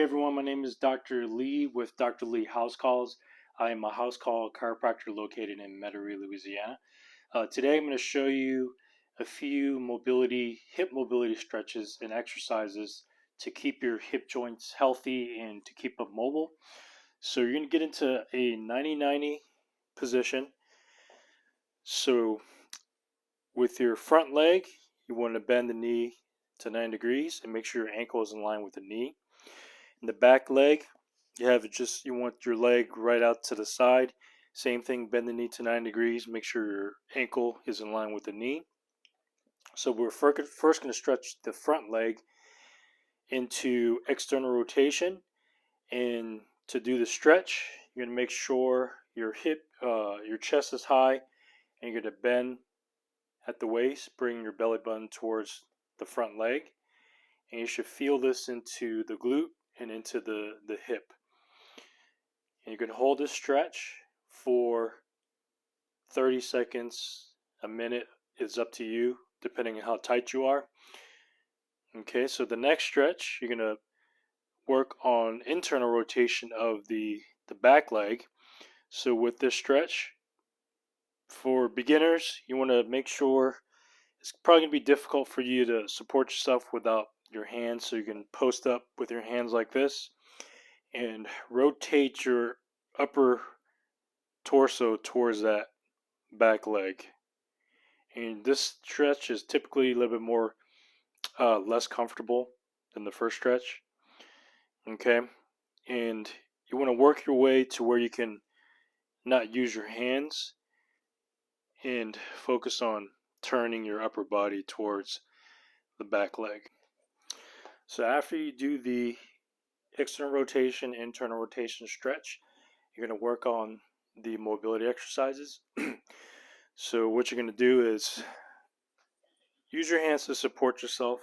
everyone, my name is Dr. Lee with Dr. Lee House Calls. I am a house call chiropractor located in Metairie, Louisiana. Today I'm going to show you a few hip mobility stretches and exercises to keep your hip joints healthy and to keep them mobile. So you're going to get into a 90-90 position. So with your front leg, you want to bend the knee to 90 degrees and make sure your ankle is in line with the knee. In the back leg, you want your leg right out to the side. Same thing, bend the knee to 90 degrees. Make sure your ankle is in line with the knee. So we're first going to stretch the front leg into external rotation. And to do the stretch, you're going to make sure your chest is high, and you're going to bend at the waist, bring your belly button towards the front leg. And you should feel this into the glute and into the hip. And you can hold this stretch for 30 seconds, a minute. It's up to you, depending on how tight you are. Okay, so the next stretch, you're going to work on internal rotation of the back leg. So with this stretch, for beginners, you want to make sure it's probably going to be difficult for you to support yourself without your hands, so you can post up with your hands like this and rotate your upper torso towards that back leg. And this stretch is typically a little bit more less comfortable than the first stretch. Okay, and you want to work your way to where you can not use your hands and focus on turning your upper body towards the back leg. So after you do the external rotation, internal rotation stretch, you're going to work on the mobility exercises. So what you're going to do is use your hands to support yourself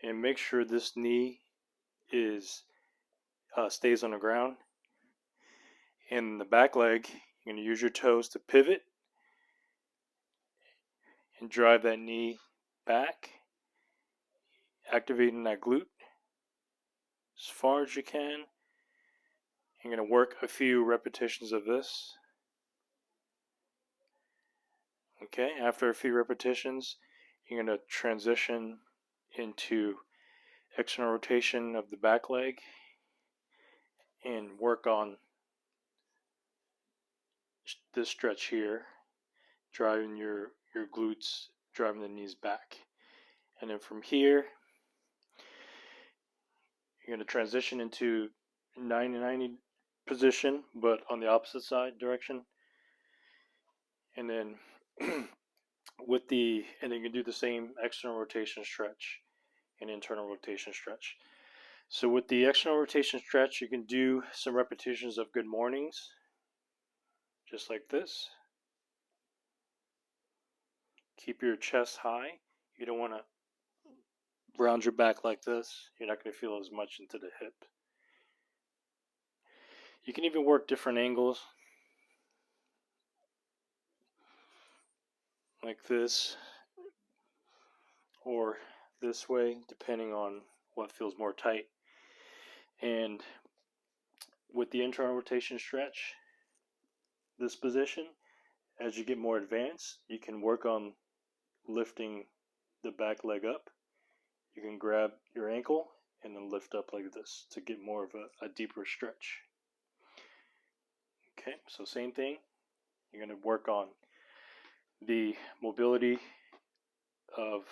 and make sure this knee stays on the ground. In the back leg, you're going to use your toes to pivot and drive that knee back, activating that glute as far as you can. You're going to work a few repetitions of this. Okay, after a few repetitions, you're going to transition into external rotation of the back leg and work on this stretch here, driving your glutes, driving the knees back. And then from here, you're going to transition into 90-90 position, but on the opposite side direction. And then and then you can do the same external rotation stretch and internal rotation stretch. So with the external rotation stretch, you can do some repetitions of good mornings, just like this. Keep your chest high. You don't want to round your back like this. You're not going to feel as much into the hip. You can even work different angles, like this or this way, depending on what feels more tight. And with the internal rotation stretch, this position, as you get more advanced, you can work on lifting the back leg up. You can grab your ankle and then lift up like this to get more of a deeper stretch. Okay, so same thing. You're going to work on the mobility of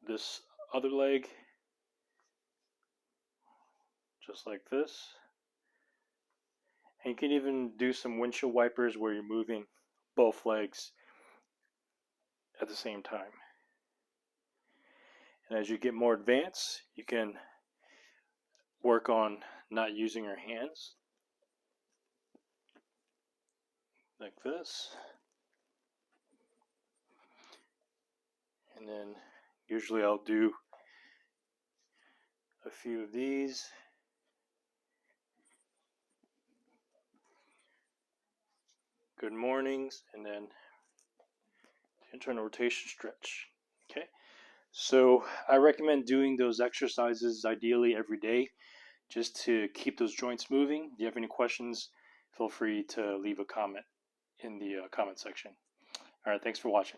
this other leg, just like this. And you can even do some windshield wipers where you're moving both legs at the same time. And as you get more advanced, you can work on not using your hands, like this. And then usually I'll do a few of these. Good mornings, and then internal rotation stretch. Okay, so I recommend doing those exercises ideally every day just to keep those joints moving. If you have any questions, feel free to leave a comment in the comment section. All right, thanks for watching.